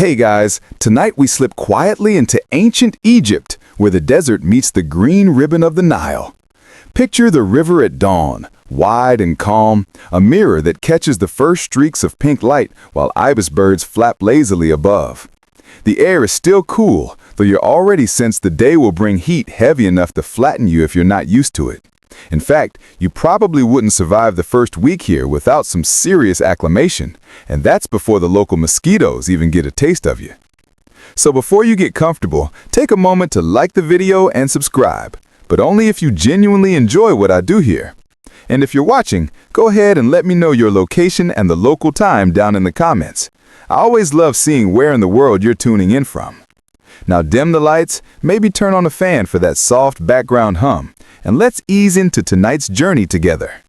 Hey guys, tonight we slip quietly into ancient Egypt, where the desert meets the green ribbon of the Nile. Picture the river at dawn, wide and calm, a mirror that catches the first streaks of pink light while ibis birds flap lazily above. The air is still cool, though you already sense the day will bring heat heavy enough to flatten you if you're not used to it. In fact, you probably wouldn't survive the first week here without some serious acclimation, and that's before the local mosquitoes even get a taste of you. So before you get comfortable, take a moment to like the video and subscribe, but only if you genuinely enjoy what I do here. And if you're watching, go ahead and let me know your location and the local time down in the comments. I always love seeing where in the world you're tuning in from. Now dim the lights, maybe turn on a fan for that soft background hum, and let's ease into tonight's journey together.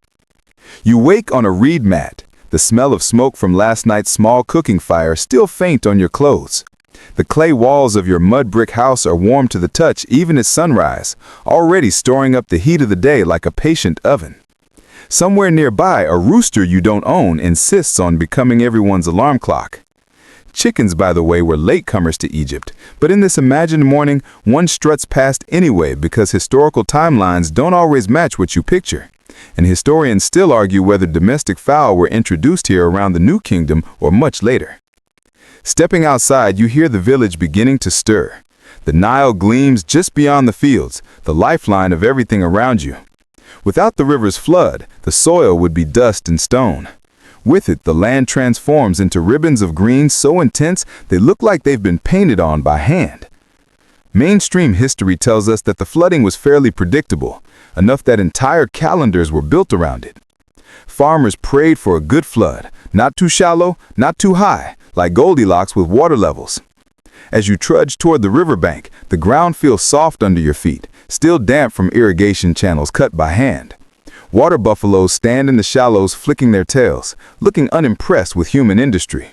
You wake on a reed mat, the smell of smoke from last night's small cooking fire still faint on your clothes. The clay walls of your mud brick house are warm to the touch even at sunrise, already storing up the heat of the day like a patient oven. Somewhere nearby, a rooster you don't own insists on becoming everyone's alarm clock. Chickens, by the way, were latecomers to Egypt, but in this imagined morning, one struts past anyway because historical timelines don't always match what you picture. And historians still argue whether domestic fowl were introduced here around the New Kingdom or much later. Stepping outside, you hear the village beginning to stir. The Nile gleams just beyond the fields, the lifeline of everything around you. Without the river's flood, the soil would be dust and stone. With it, the land transforms into ribbons of green so intense they look like they've been painted on by hand. Mainstream history tells us that the flooding was fairly predictable, enough that entire calendars were built around it. Farmers prayed for a good flood, not too shallow, not too high, like Goldilocks with water levels. As you trudge toward the riverbank, the ground feels soft under your feet, still damp from irrigation channels cut by hand. Water buffaloes stand in the shallows flicking their tails, looking unimpressed with human industry.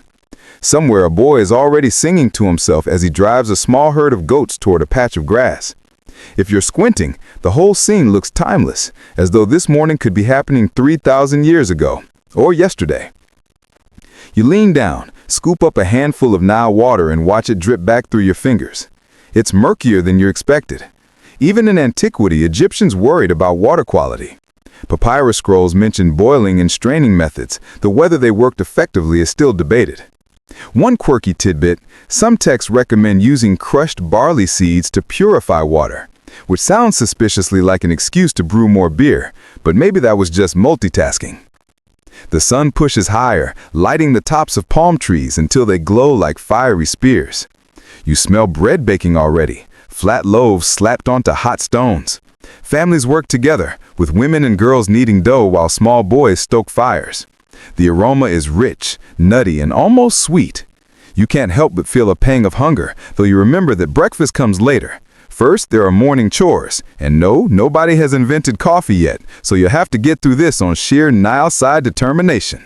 Somewhere a boy is already singing to himself as he drives a small herd of goats toward a patch of grass. If you're squinting, the whole scene looks timeless, as though this morning could be happening 3,000 years ago, or yesterday. You lean down, scoop up a handful of Nile water and watch it drip back through your fingers. It's murkier than you expected. Even in antiquity, Egyptians worried about water quality. Papyrus scrolls mention boiling and straining methods, though whether they worked effectively is still debated. One quirky tidbit, some texts recommend using crushed barley seeds to purify water, which sounds suspiciously like an excuse to brew more beer, but maybe that was just multitasking. The sun pushes higher, lighting the tops of palm trees until they glow like fiery spears. You smell bread baking already, flat loaves slapped onto hot stones. Families work together, with women and girls kneading dough while small boys stoke fires. The aroma is rich, nutty, and almost sweet. You can't help but feel a pang of hunger, though you remember that breakfast comes later. First, there are morning chores, and no, nobody has invented coffee yet, so you'll have to get through this on sheer Nile-side determination.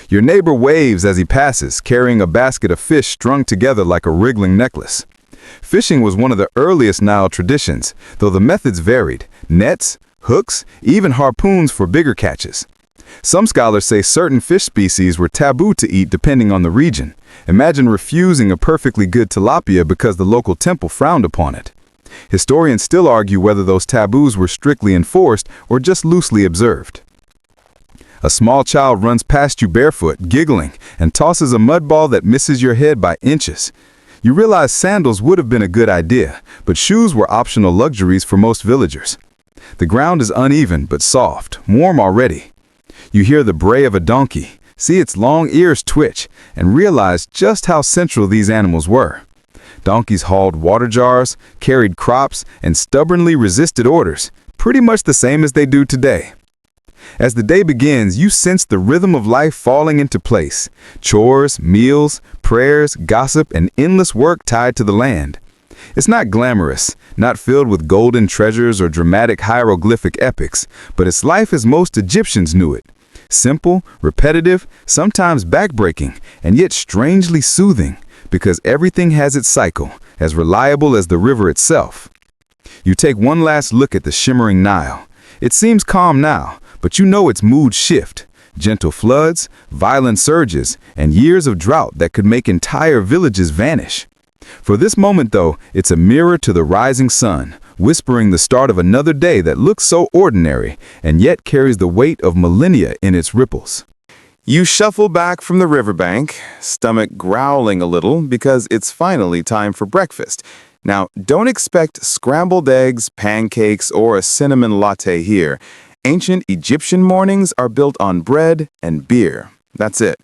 Your neighbor waves as he passes, carrying a basket of fish strung together like a wriggling necklace. Fishing was one of the earliest Nile traditions, though the methods varied: nets, hooks, even harpoons for bigger catches. Some scholars say certain fish species were taboo to eat depending on the region. Imagine refusing a perfectly good tilapia because the local temple frowned upon it. Historians still argue whether those taboos were strictly enforced or just loosely observed. A small child runs past you barefoot, giggling, and tosses a mud ball that misses your head by inches. You realize sandals would have been a good idea, but shoes were optional luxuries for most villagers. The ground is uneven but soft, warm already. You hear the bray of a donkey, see its long ears twitch, and realize just how central these animals were. Donkeys hauled water jars, carried crops, and stubbornly resisted orders, pretty much the same as they do today. As the day begins, you sense the rhythm of life falling into place. Chores, meals, prayers, gossip, and endless work tied to the land. It's not glamorous, not filled with golden treasures or dramatic hieroglyphic epics, but it's life as most Egyptians knew it. Simple, repetitive, sometimes backbreaking, and yet strangely soothing, because everything has its cycle, as reliable as the river itself. You take one last look at the shimmering Nile. It seems calm now, but you know its mood shift. gentle floods, violent surges, and years of drought that could make entire villages vanish. For this moment, though, it's a mirror to the rising sun, whispering the start of another day that looks so ordinary and yet carries the weight of millennia in its ripples. You shuffle back from the riverbank, stomach growling a little because it's finally time for breakfast. Now, don't expect scrambled eggs, pancakes, or a cinnamon latte here. Ancient Egyptian mornings are built on bread and beer. That's it.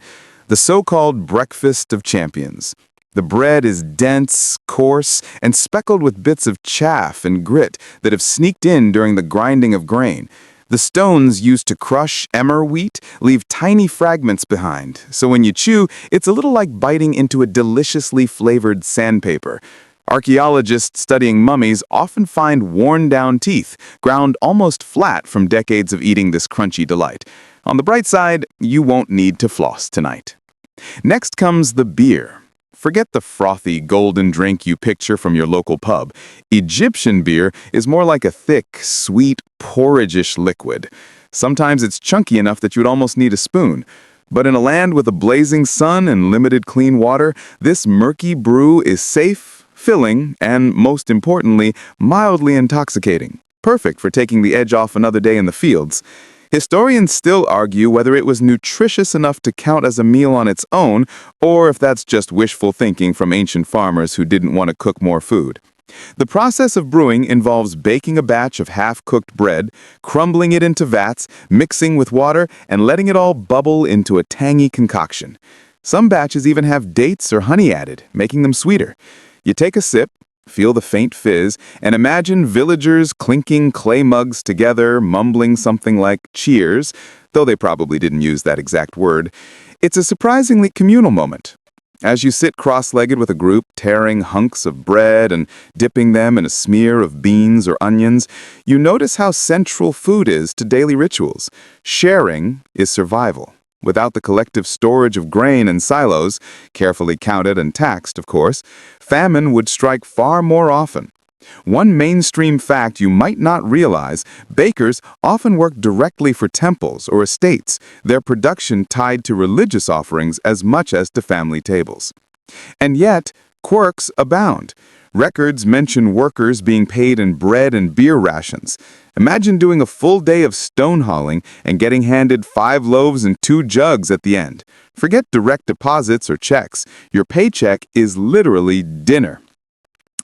The so-called breakfast of champions. The bread is dense, coarse, and speckled with bits of chaff and grit that have sneaked in during the grinding of grain. The stones used to crush emmer wheat leave tiny fragments behind, so when you chew, it's a little like biting into a deliciously flavored sandpaper. Archaeologists studying mummies often find worn-down teeth, ground almost flat from decades of eating this crunchy delight. On the bright side, you won't need to floss tonight. Next comes the beer. Forget the frothy, golden drink you picture from your local pub. Egyptian beer is more like a thick, sweet, porridge-ish liquid. Sometimes it's chunky enough that you'd almost need a spoon. But in a land with a blazing sun and limited clean water, this murky brew is safe, filling, and, most importantly, mildly intoxicating. Perfect for taking the edge off another day in the fields. Historians still argue whether it was nutritious enough to count as a meal on its own, or if that's just wishful thinking from ancient farmers who didn't want to cook more food. The process of brewing involves baking a batch of half-cooked bread, crumbling it into vats, mixing with water, and letting it all bubble into a tangy concoction. Some batches even have dates or honey added, making them sweeter. You take a sip, feel the faint fizz, and imagine villagers clinking clay mugs together, mumbling something like cheers, though they probably didn't use that exact word. It's a surprisingly communal moment. As you sit cross-legged with a group, tearing hunks of bread and dipping them in a smear of beans or onions, you notice how central food is to daily rituals. Sharing is survival. Without the collective storage of grain in silos, carefully counted and taxed, of course, famine would strike far more often. One mainstream fact you might not realize, bakers often work directly for temples or estates, their production tied to religious offerings as much as to family tables. And yet, quirks abound. Records mention workers being paid in bread and beer rations. Imagine doing a full day of stone hauling and getting handed 5 loaves and 2 jugs at the end. Forget direct deposits or checks. Your paycheck is literally dinner.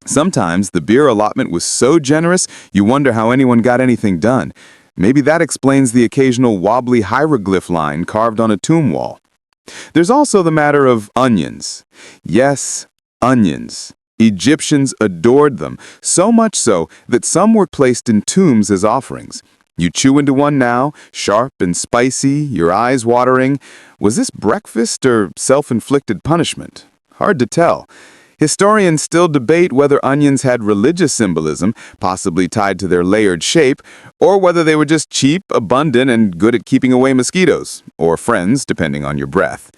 Sometimes the beer allotment was so generous, you wonder how anyone got anything done. Maybe that explains the occasional wobbly hieroglyph line carved on a tomb wall. There's also the matter of onions. Yes, onions. Egyptians adored them, so much so that some were placed in tombs as offerings. You chew into one now, sharp and spicy, your eyes watering. Was this breakfast or self-inflicted punishment? Hard to tell. Historians still debate whether onions had religious symbolism, possibly tied to their layered shape, or whether they were just cheap, abundant, and good at keeping away mosquitoes, or friends, depending on your breath.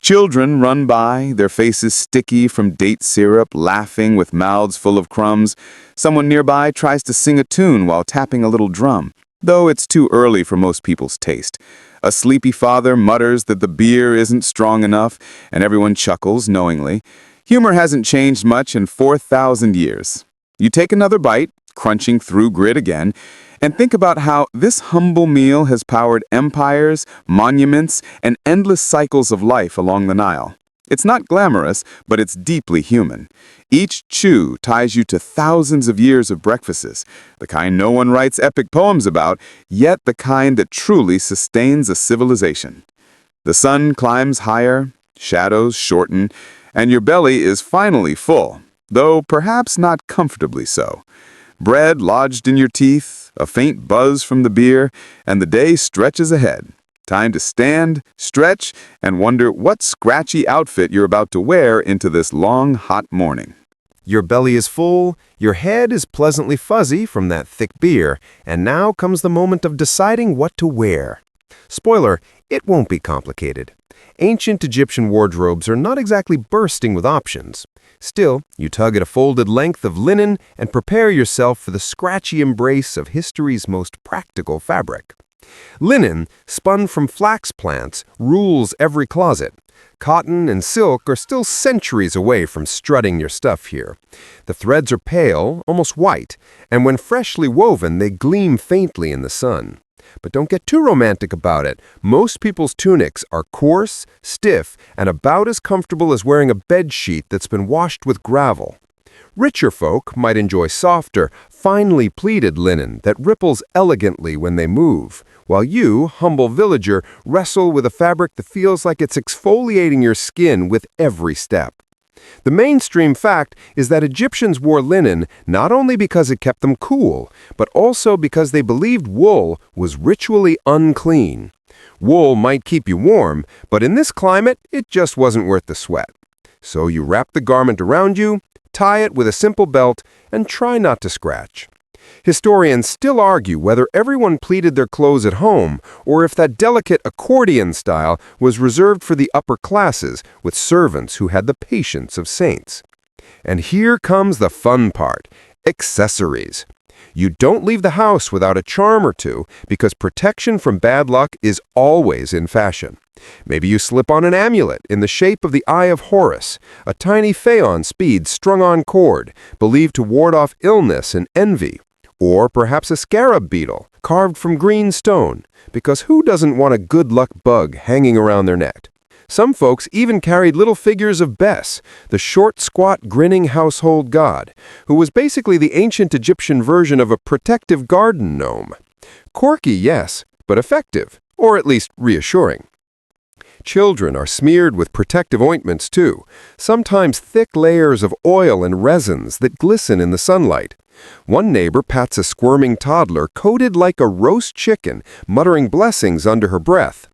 Children run by, their faces sticky from date syrup, laughing with mouths full of crumbs. Someone nearby tries to sing a tune while tapping a little drum, though it's too early for most people's taste. A sleepy father mutters that the beer isn't strong enough, and everyone chuckles knowingly. Humor hasn't changed much in 4,000 years. You take another bite, crunching through grit again, and think about how this humble meal has powered empires, monuments, and endless cycles of life along the Nile. It's not glamorous, but it's deeply human. Each chew ties you to thousands of years of breakfasts, the kind no one writes epic poems about, yet the kind that truly sustains a civilization. The sun climbs higher, shadows shorten, and your belly is finally full, though perhaps not comfortably so. Bread lodged in your teeth, a faint buzz from the beer, and the day stretches ahead. Time to stand, stretch, and wonder what scratchy outfit you're about to wear into this long, hot morning. Your belly is full, your head is pleasantly fuzzy from that thick beer, and now comes the moment of deciding what to wear. Spoiler, it won't be complicated. Ancient Egyptian wardrobes are not exactly bursting with options. Still, you tug at a folded length of linen and prepare yourself for the scratchy embrace of history's most practical fabric. Linen, spun from flax plants, rules every closet. Cotton and silk are still centuries away from strutting your stuff here. The threads are pale, almost white, and when freshly woven, they gleam faintly in the sun. But don't get too romantic about it. Most people's tunics are coarse, stiff, and about as comfortable as wearing a bed sheet that's been washed with gravel. Richer folk might enjoy softer, finely pleated linen that ripples elegantly when they move, while you, humble villager, wrestle with a fabric that feels like it's exfoliating your skin with every step. The mainstream fact is that Egyptians wore linen not only because it kept them cool, but also because they believed wool was ritually unclean. Wool might keep you warm, but in this climate, it just wasn't worth the sweat. So you wrap the garment around you, tie it with a simple belt, and try not to scratch. Historians still argue whether everyone pleated their clothes at home or if that delicate accordion style was reserved for the upper classes with servants who had the patience of saints. And here comes the fun part: accessories. You don't leave the house without a charm or two because protection from bad luck is always in fashion. Maybe you slip on an amulet in the shape of the Eye of Horus, a tiny phaon bead strung on cord, believed to ward off illness and envy. Or perhaps a scarab beetle, carved from green stone, because who doesn't want a good luck bug hanging around their neck? Some folks even carried little figures of Bes, the short, squat, grinning household god, who was basically the ancient Egyptian version of a protective garden gnome. Quirky, yes, but effective, or at least reassuring. Children are smeared with protective ointments too, sometimes thick layers of oil and resins that glisten in the sunlight. One neighbor pats a squirming toddler coated like a roast chicken, muttering blessings under her breath.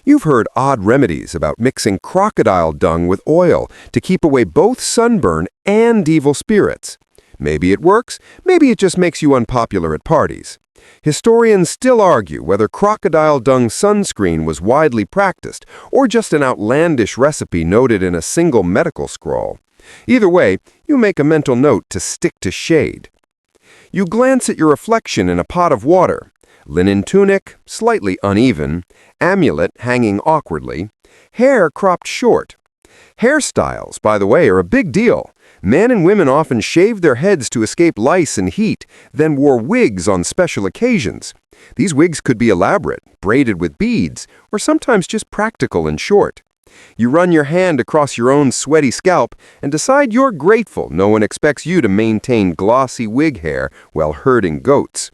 You've heard odd remedies about mixing crocodile dung with oil to keep away both sunburn and evil spirits. Maybe it works, maybe it just makes you unpopular at parties. Historians still argue whether crocodile dung sunscreen was widely practiced or just an outlandish recipe noted in a single medical scroll. Either way, you make a mental note to stick to shade. You glance at your reflection in a pot of water. Linen tunic, slightly uneven, amulet hanging awkwardly, hair cropped short. Hairstyles, by the way, are a big deal. Men and women often shaved their heads to escape lice and heat, then wore wigs on special occasions. These wigs could be elaborate, braided with beads, or sometimes just practical and short. You run your hand across your own sweaty scalp and decide you're grateful no one expects you to maintain glossy wig hair while herding goats.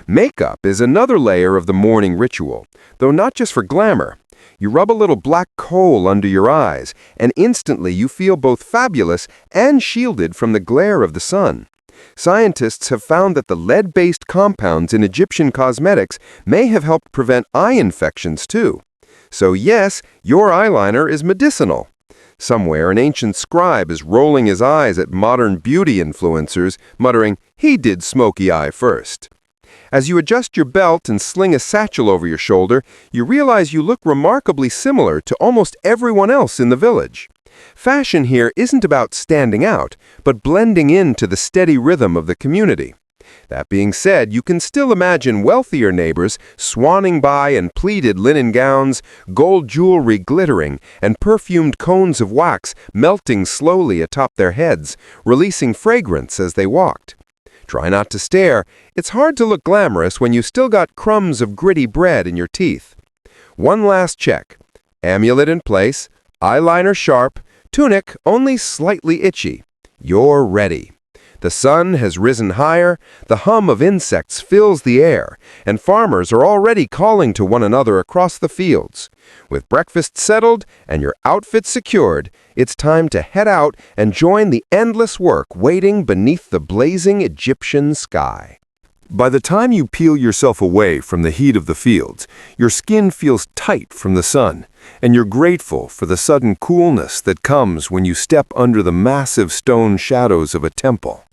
Makeup is another layer of the morning ritual, though not just for glamour. You rub a little black coal under your eyes, and instantly you feel both fabulous and shielded from the glare of the sun. Scientists have found that the lead-based compounds in Egyptian cosmetics may have helped prevent eye infections too. So yes, your eyeliner is medicinal. Somewhere an ancient scribe is rolling his eyes at modern beauty influencers, muttering, "He did smoky eye first." As you adjust your belt and sling a satchel over your shoulder, you realize you look remarkably similar to almost everyone else in the village. Fashion here isn't about standing out, but blending into the steady rhythm of the community. That being said, you can still imagine wealthier neighbors swanning by in pleated linen gowns, gold jewelry glittering, and perfumed cones of wax melting slowly atop their heads, releasing fragrance as they walked. Try not to stare. It's hard to look glamorous when you still got crumbs of gritty bread in your teeth. One last check. Amulet in place, eyeliner sharp, tunic only slightly itchy. You're ready. The sun has risen higher, the hum of insects fills the air, and farmers are already calling to one another across the fields. With breakfast settled and your outfit secured, it's time to head out and join the endless work waiting beneath the blazing Egyptian sky. By the time you peel yourself away from the heat of the fields, your skin feels tight from the sun, and you're grateful for the sudden coolness that comes when you step under the massive stone shadows of a temple.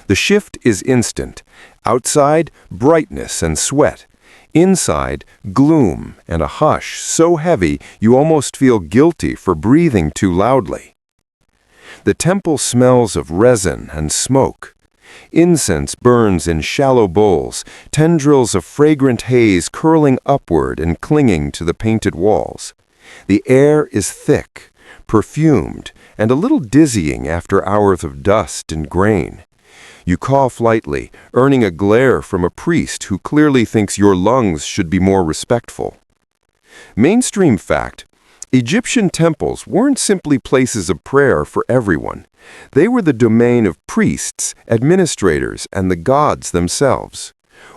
The shift is instant. Outside, brightness and sweat. Inside, gloom and a hush so heavy you almost feel guilty for breathing too loudly. The temple smells of resin and smoke. Incense burns in shallow bowls, tendrils of fragrant haze curling upward and clinging to the painted walls. The air is thick, perfumed, and a little dizzying after hours of dust and grain. You cough lightly, earning a glare from a priest who clearly thinks your lungs should be more respectful. Mainstream fact: Egyptian temples weren't simply places of prayer for everyone. They were the domain of priests, administrators, and the gods themselves.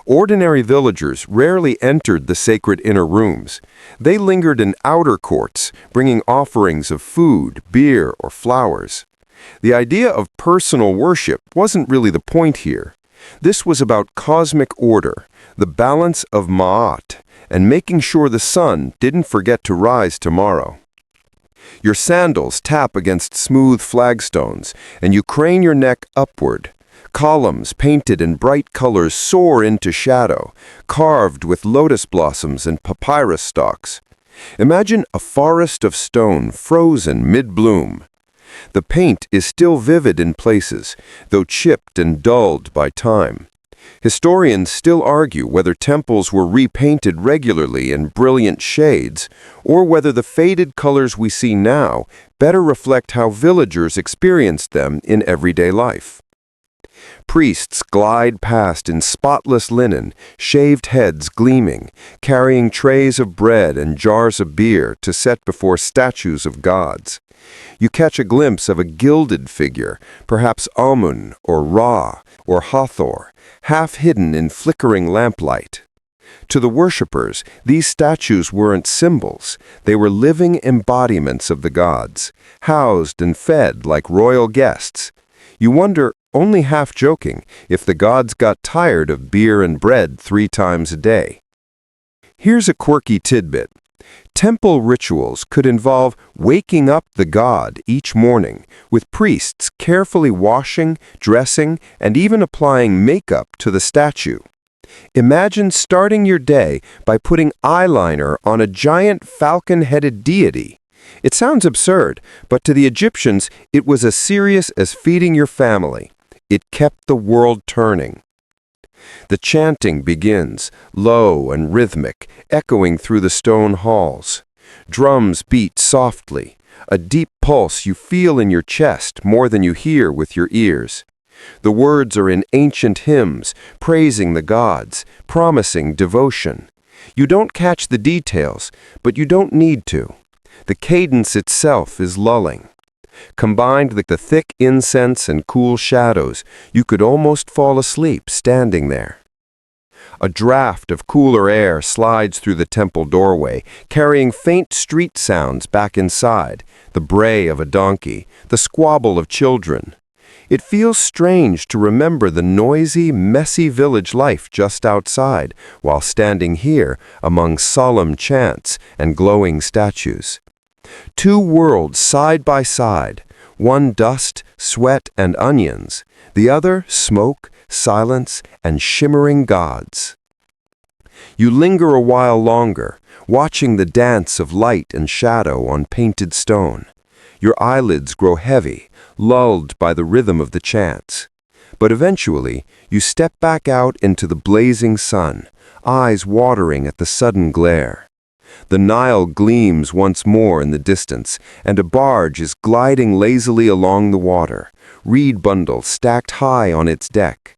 Ordinary villagers rarely entered the sacred inner rooms. They lingered in outer courts, bringing offerings of food, beer, or flowers. The idea of personal worship wasn't really the point here. This was about cosmic order, the balance of Ma'at, and making sure the sun didn't forget to rise tomorrow. Your sandals tap against smooth flagstones, and you crane your neck upward. Columns painted in bright colors soar into shadow, carved with lotus blossoms and papyrus stalks. Imagine a forest of stone frozen mid-bloom. The paint is still vivid in places, though chipped and dulled by time. Historians still argue whether temples were repainted regularly in brilliant shades, or whether the faded colors we see now better reflect how villagers experienced them in everyday life. Priests glide past in spotless linen, shaved heads gleaming, carrying trays of bread and jars of beer to set before statues of gods. You catch a glimpse of a gilded figure, perhaps Amun or Ra or Hathor, half hidden in flickering lamplight. To the worshippers, these statues weren't symbols. They were living embodiments of the gods, housed and fed like royal guests. You wonder, only half joking, if the gods got tired of beer and bread 3 times a day. Here's a quirky tidbit. Temple rituals could involve waking up the god each morning, with priests carefully washing, dressing, and even applying makeup to the statue. Imagine starting your day by putting eyeliner on a giant falcon-headed deity. It sounds absurd, but to the Egyptians, it was as serious as feeding your family. It kept the world turning. The chanting begins, low and rhythmic, echoing through the stone halls. Drums beat softly, a deep pulse you feel in your chest more than you hear with your ears. The words are in ancient hymns, praising the gods, promising devotion. You don't catch the details, but you don't need to. The cadence itself is lulling. Combined with the thick incense and cool shadows, you could almost fall asleep standing there. A draft of cooler air slides through the temple doorway, carrying faint street sounds back inside, the bray of a donkey, the squabble of children. It feels strange to remember the noisy, messy village life just outside, while standing here among solemn chants and glowing statues. 2 worlds side by side, one dust, sweat, and onions, the other smoke, silence, and shimmering gods. You linger a while longer, watching the dance of light and shadow on painted stone. Your eyelids grow heavy, lulled by the rhythm of the chants. But eventually, you step back out into the blazing sun, eyes watering at the sudden glare. The Nile gleams once more in the distance, and a barge is gliding lazily along the water, reed bundles stacked high on its deck.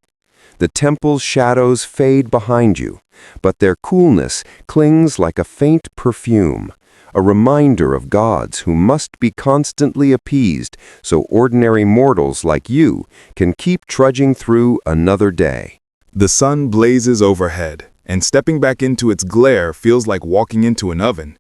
The temple's shadows fade behind you, but their coolness clings like a faint perfume, a reminder of gods who must be constantly appeased so ordinary mortals like you can keep trudging through another day. The sun blazes overhead, and stepping back into its glare feels like walking into an oven.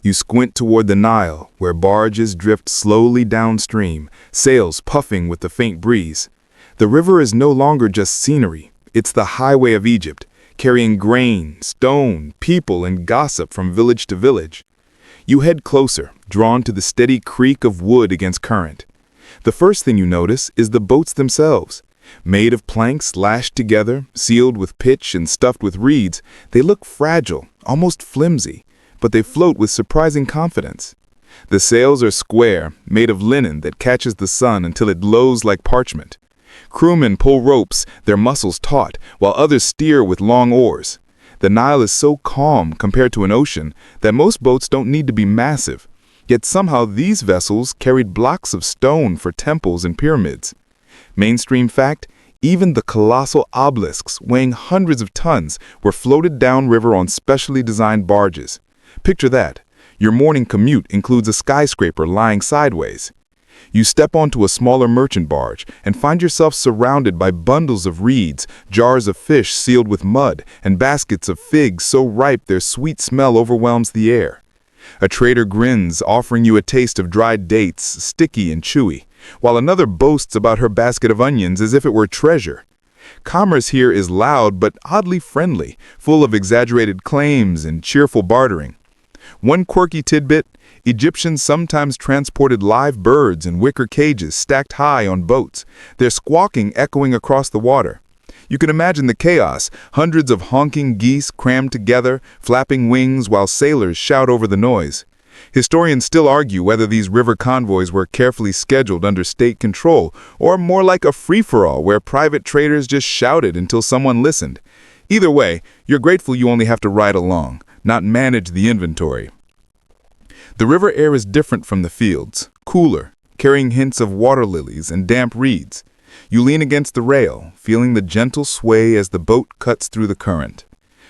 You squint toward the Nile, where barges drift slowly downstream, sails puffing with the faint breeze. The river is no longer just scenery, it's the highway of Egypt, carrying grain, stone, people, and gossip from village to village. You head closer, drawn to the steady creak of wood against current. The first thing you notice is the boats themselves. Made of planks lashed together, sealed with pitch and stuffed with reeds, they look fragile, almost flimsy, but they float with surprising confidence. The sails are square, made of linen that catches the sun until it glows like parchment. Crewmen pull ropes, their muscles taut, while others steer with long oars. The Nile is so calm compared to an ocean that most boats don't need to be massive. Yet somehow these vessels carried blocks of stone for temples and pyramids. Mainstream fact, even the colossal obelisks weighing hundreds of tons were floated downriver on specially designed barges. Picture that. Your morning commute includes a skyscraper lying sideways. You step onto a smaller merchant barge and find yourself surrounded by bundles of reeds, jars of fish sealed with mud, and baskets of figs so ripe their sweet smell overwhelms the air. A trader grins, offering you a taste of dried dates, sticky and chewy, while another boasts about her basket of onions as if it were treasure. Commerce here is loud but oddly friendly, full of exaggerated claims and cheerful bartering. One quirky tidbit, Egyptians sometimes transported live birds in wicker cages stacked high on boats, their squawking echoing across the water. You can imagine the chaos, hundreds of honking geese crammed together, flapping wings while sailors shout over the noise. Historians still argue whether these river convoys were carefully scheduled under state control, or more like a free-for-all where private traders just shouted until someone listened. Either way, you're grateful you only have to ride along, not manage the inventory. The river air is different from the fields, cooler, carrying hints of water lilies and damp reeds. You lean against the rail, feeling the gentle sway as the boat cuts through the current.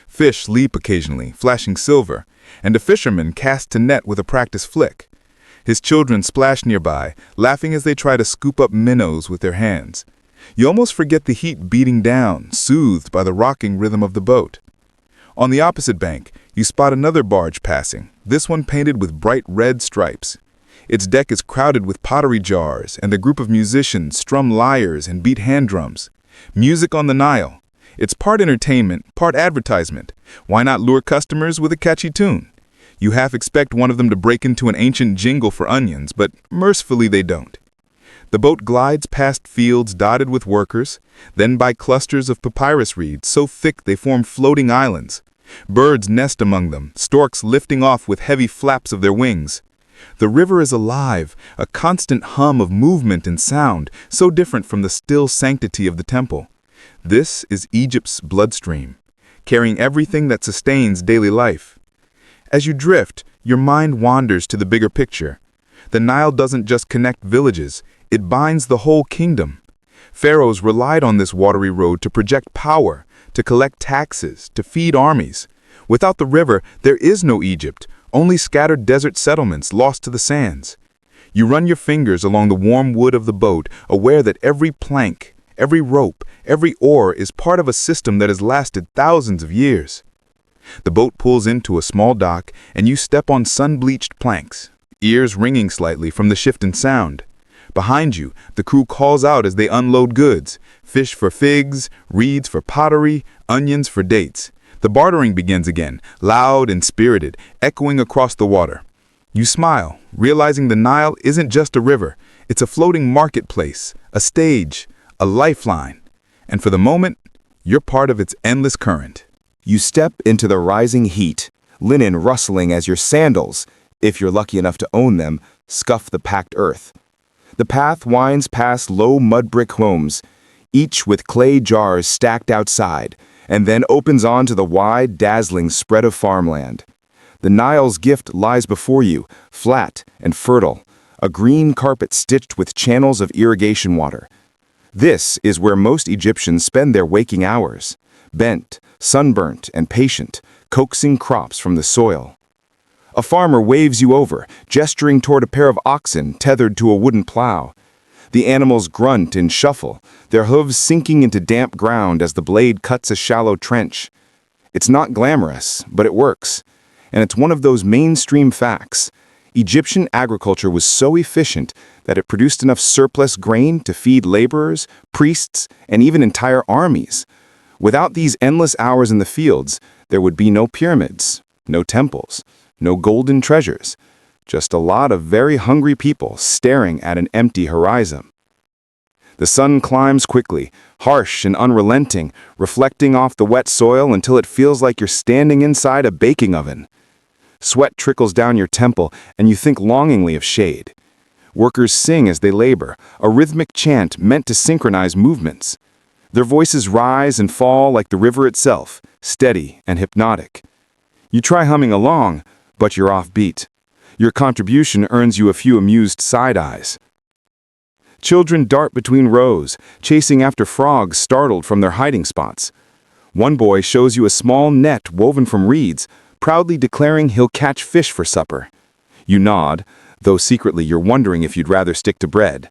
Fish leap occasionally, flashing silver, and a fisherman casts to net with a practice flick. His children splash nearby, laughing as they try to scoop up minnows with their hands. You almost forget the heat beating down, soothed by the rocking rhythm of the boat. On the opposite bank, you spot another barge passing, this one painted with bright red stripes. Its deck is crowded with pottery jars, and a group of musicians strum lyres and beat hand drums. Music on the Nile. It's part entertainment, part advertisement. Why not lure customers with a catchy tune? You half expect one of them to break into an ancient jingle for onions, but mercifully they don't. The boat glides past fields dotted with workers, then by clusters of papyrus reeds so thick they form floating islands. Birds nest among them, storks lifting off with heavy flaps of their wings. The river is alive, a constant hum of movement and sound, so different from the still sanctity of the temple. This is Egypt's bloodstream, carrying everything that sustains daily life. As you drift, your mind wanders to the bigger picture. The Nile doesn't just connect villages, it binds the whole kingdom. Pharaohs relied on this watery road to project power, to collect taxes, to feed armies. Without the river, there is no Egypt, only scattered desert settlements lost to the sands. You run your fingers along the warm wood of the boat, aware that every plank, every rope, every oar is part of a system that has lasted thousands of years. The boat pulls into a small dock, and you step on sun-bleached planks, ears ringing slightly from the shift in sound. Behind you, the crew calls out as they unload goods, fish for figs, reeds for pottery, onions for dates. The bartering begins again, loud and spirited, echoing across the water. You smile, realizing the Nile isn't just a river, it's a floating marketplace, a stage, a lifeline. And for the moment, you're part of its endless current. You step into the rising heat, linen rustling as your sandals, if you're lucky enough to own them, scuff the packed earth. The path winds past low mud brick homes, each with clay jars stacked outside, and then opens onto the wide, dazzling spread of farmland. The Nile's gift lies before you, flat and fertile, a green carpet stitched with channels of irrigation water. This is where most Egyptians spend their waking hours, bent, sunburnt, and patient, coaxing crops from the soil. A farmer waves you over, gesturing toward a pair of oxen tethered to a wooden plow. The animals grunt and shuffle, their hooves sinking into damp ground as the blade cuts a shallow trench. It's not glamorous, but it works. And it's one of those mainstream facts. Egyptian agriculture was so efficient that it produced enough surplus grain to feed laborers, priests, and even entire armies. Without these endless hours in the fields, there would be no pyramids, no temples, no golden treasures. Just a lot of very hungry people staring at an empty horizon. The sun climbs quickly, harsh and unrelenting, reflecting off the wet soil until it feels like you're standing inside a baking oven. Sweat trickles down your temple, and you think longingly of shade. Workers sing as they labor, a rhythmic chant meant to synchronize movements. Their voices rise and fall like the river itself, steady and hypnotic. You try humming along, but you're off beat. Your contribution earns you a few amused side eyes. Children dart between rows, chasing after frogs startled from their hiding spots. One boy shows you a small net woven from reeds, proudly declaring he'll catch fish for supper. You nod, though secretly you're wondering if you'd rather stick to bread.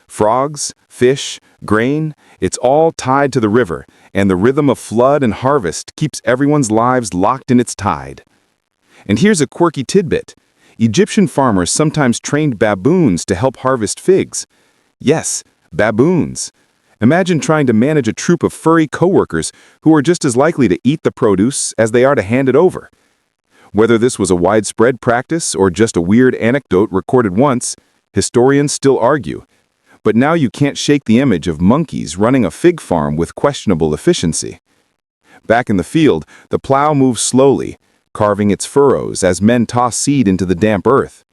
Frogs, fish, grain, it's all tied to the river, and the rhythm of flood and harvest keeps everyone's lives locked in its tide. And here's a quirky tidbit. Egyptian farmers sometimes trained baboons to help harvest figs. Yes, baboons. Imagine trying to manage a troop of furry coworkers who are just as likely to eat the produce as they are to hand it over. Whether this was a widespread practice or just a weird anecdote recorded once, historians still argue. But now you can't shake the image of monkeys running a fig farm with questionable efficiency. Back in the field, the plow moves slowly, carving its furrows as men toss seed into the damp earth.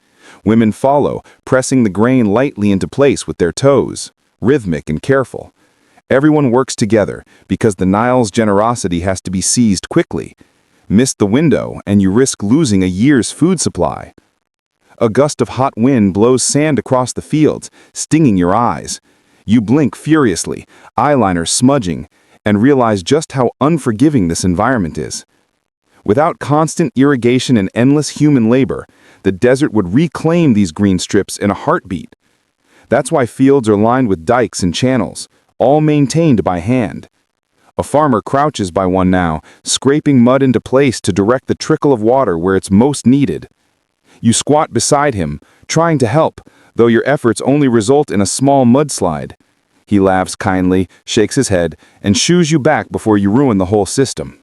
Women follow, pressing the grain lightly into place with their toes, rhythmic and careful. Everyone works together because the Nile's generosity has to be seized quickly. Miss the window and you risk losing a year's food supply. A gust of hot wind blows sand across the fields, stinging your eyes. You blink furiously, eyeliner smudging, and realize just how unforgiving this environment is. Without constant irrigation and endless human labor, the desert would reclaim these green strips in a heartbeat. That's why fields are lined with dikes and channels, all maintained by hand. A farmer crouches by one now, scraping mud into place to direct the trickle of water where it's most needed. You squat beside him, trying to help, though your efforts only result in a small mudslide. He laughs kindly, shakes his head, and shoos you back before you ruin the whole system.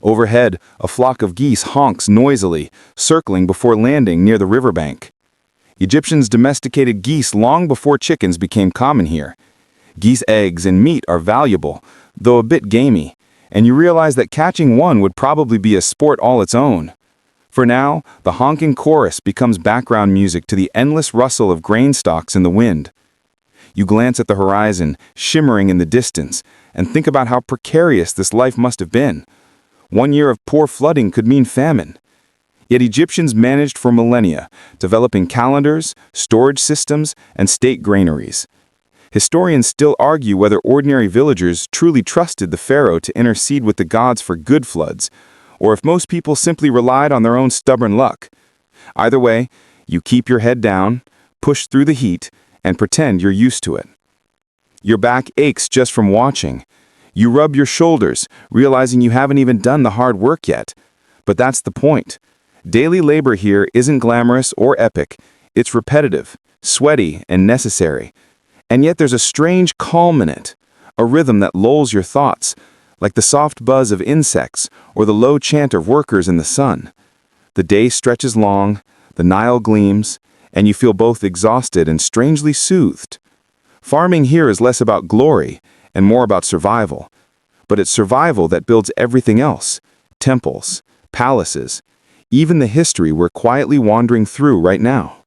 Overhead, a flock of geese honks noisily, circling before landing near the riverbank. Egyptians domesticated geese long before chickens became common here. Geese eggs and meat are valuable, though a bit gamey, and you realize that catching one would probably be a sport all its own. For now, the honking chorus becomes background music to the endless rustle of grain stalks in the wind. You glance at the horizon, shimmering in the distance, and think about how precarious this life must have been. 1 year of poor flooding could mean famine. Yet Egyptians managed for millennia, developing calendars, storage systems, and state granaries. Historians still argue whether ordinary villagers truly trusted the pharaoh to intercede with the gods for good floods, or if most people simply relied on their own stubborn luck. Either way, you keep your head down, push through the heat, and pretend you're used to it. Your back aches just from watching. You rub your shoulders, realizing you haven't even done the hard work yet. But that's the point. Daily labor here isn't glamorous or epic. It's repetitive, sweaty, and necessary. And yet there's a strange calm in it, a rhythm that lulls your thoughts, like the soft buzz of insects or the low chant of workers in the sun. The day stretches long, the Nile gleams, and you feel both exhausted and strangely soothed. Farming here is less about glory and more about survival. But it's survival that builds everything else: temples, palaces, even the history we're quietly wandering through right now.